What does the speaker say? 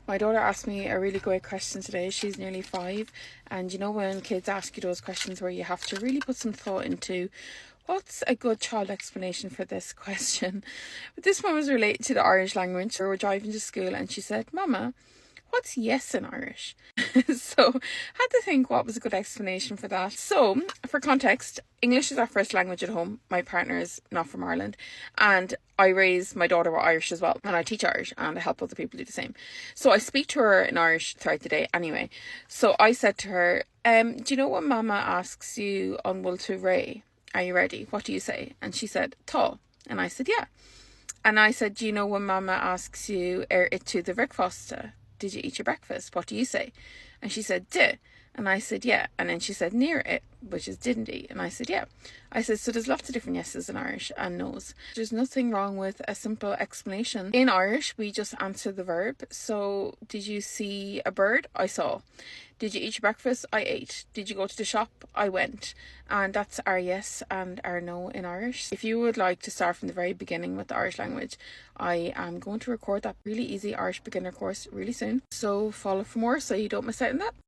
My daughter asked me a really great question today. She's nearly 5, and you know when kids ask you those questions where you have to really put some thought into what's a good child explanation for this question. But this one was related to the Irish language. We were driving to school and she said, "Mama, what's yes in Irish?" So I had to think what was a good explanation for that. So for context, English is our first language at home. My partner is not from Ireland, and I raise my daughter with Irish as well, and I teach Irish and I help other people do the same. So I speak to her in Irish throughout the day anyway. So I said to her, do you know when Mama asks you on Will to Ray, are you ready? What do you say? And she said, "Tá." And I said, "Yeah." And I said, "Do you know when Mama asks you it to the breakfast? Did you eat your breakfast? What do you say?" And she said, "Did." And I said, "Yeah." And then she said, "Near it," which is didn't he? And I said, "Yeah." I said, so there's lots of different yeses in Irish and nos. There's nothing wrong with a simple explanation. In Irish, we just answer the verb. So, did you see a bird? I saw. Did you eat your breakfast? I ate. Did you go to the shop? I went. And that's our yes and our no in Irish. If you would like to start from the very beginning with the Irish language, I am going to record that really easy Irish beginner course really soon. So follow for more so you don't miss out on that.